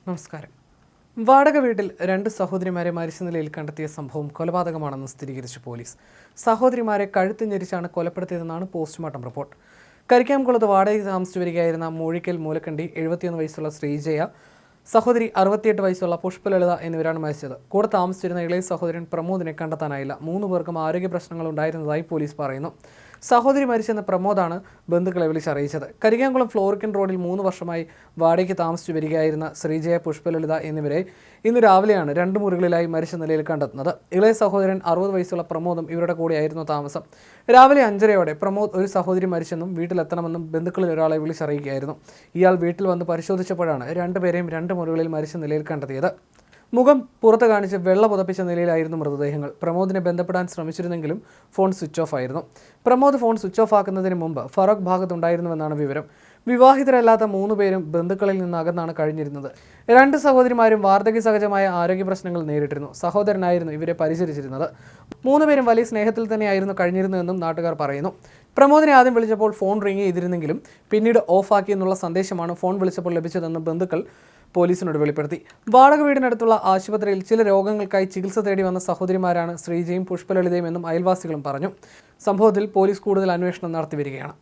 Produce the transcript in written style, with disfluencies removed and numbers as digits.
നമസ്കാരം. വാടക വീട്ടിൽ 2 സഹോദരിമാരെ മരിച്ച നിലയിൽ കണ്ടെത്തിയ സംഭവം കൊലപാതകമാണെന്ന് സ്ഥിരീകരിച്ചു പോലീസ്. സഹോദരിമാരെ കഴുത്ത് ഞെരിച്ചാണ് കൊലപ്പെടുത്തിയതെന്നാണ് പോസ്റ്റ്മോർട്ടം റിപ്പോർട്ട്. കരിക്കാംകുളത്ത് വാടകയ്ക്ക് താമസിച്ചു വരികയായിരുന്ന മൂഴിക്കൽ മൂലക്കണ്ടി 71 വയസ്സുള്ള ശ്രീജയ, സഹോദരി 68 വയസ്സുള്ള പുഷ്പലളിത എന്നിവരാണ് മരിച്ചത്. കൂടെ താമസിച്ചിരുന്ന ഇളയ സഹോദരൻ പ്രമോദിനെ കണ്ടെത്താനായില്ല. 3 പേർക്കും ആരോഗ്യ പ്രശ്നങ്ങൾ ഉണ്ടായിരുന്നതായി പോലീസ് പറയുന്നു. സഹോദരി മരിച്ചെന്ന് പ്രമോദാണ് ബന്ധുക്കളെ വിളിച്ചറിയിച്ചത്. കരിക്കാംകുളം ഫ്ലോറിക്കൻ റോഡിൽ 3 വർഷമായി വാടകയ്ക്ക് താമസിച്ചു വരികയായിരുന്ന ശ്രീജയ, പുഷ്പലളിത എന്നിവരെ ഇന്ന് രാവിലെയാണ് 2 മുറികളിലായി മരിച്ച നിലയിൽ കണ്ടെത്തുന്നത്. ഇളയ സഹോദരൻ 60 വയസ്സുള്ള പ്രമോദും ഇവരുടെ കൂടെയായിരുന്നു താമസം. രാവിലെ 5:30 പ്രമോദ് ഒരു സഹോദരി മരിച്ചെന്നും വീട്ടിലെത്തണമെന്നും ബന്ധുക്കളിൽ ഒരാളെ വിളിച്ചറിയിക്കുകയായിരുന്നു. ഇയാൾ വീട്ടിൽ വന്ന് പരിശോധിച്ചപ്പോഴാണ് 2 പേരെയും 2 മുറികളിൽ മരിച്ച നിലയിൽ കണ്ടെത്തിയത്. മുഖം പുറത്ത് കാണിച്ച് വെള്ള പുതപ്പിച്ച നിലയിലായിരുന്നു മൃതദേഹങ്ങൾ. പ്രമോദിനെ ബന്ധപ്പെടാൻ ശ്രമിച്ചിരുന്നെങ്കിലും ഫോൺ സ്വിച്ച് ഓഫ് ആയിരുന്നു. പ്രമോദ് ഫോൺ സ്വിച്ച് ഓഫ് ആക്കുന്നതിന് മുമ്പ് ഫറോക്ക് ഭാഗത്തുണ്ടായിരുന്നുവെന്നാണ് വിവരം. വിവാഹിതരല്ലാത്ത 3 പേരും ബന്ധുക്കളിൽ നിന്ന് അകന്നാണ് കഴിഞ്ഞിരുന്നത്. 2 സഹോദരിമാരും വാർദ്ധക്യ സഹജമായ ആരോഗ്യ പ്രശ്നങ്ങൾ നേരിട്ടിരുന്നു. സഹോദരനായിരുന്നു ഇവരെ പരിചരിച്ചിരുന്നത്. 3 പേരും വലിയ സ്നേഹത്തിൽ തന്നെയായിരുന്നു കഴിഞ്ഞിരുന്നതെന്നും നാട്ടുകാർ പറയുന്നു. പ്രമോദിനെ ആദ്യം വിളിച്ചപ്പോൾ ഫോൺ റിങ് ചെയ്തിരുന്നെങ്കിലും പിന്നീട് ഓഫാക്കിയെന്നുള്ള സന്ദേശമാണ് ഫോൺ വിളിച്ചപ്പോൾ ലഭിച്ചതെന്ന് ബന്ധുക്കൾ പോലീസിനോട് വെളിപ്പെടുത്തി. വാടക വീടിനടുത്തുള്ള ആശുപത്രിയിൽ ചില രോഗങ്ങൾക്കായി ചികിത്സ തേടി വന്ന സഹോദരിമാരാണ് ശ്രീജയും പുഷ്പലളിതയും എന്നും അയൽവാസികളും പറഞ്ഞു. സംഭവത്തിൽ പോലീസ് കൂടുതൽ അന്വേഷണം നടത്തി വരികയാണ്.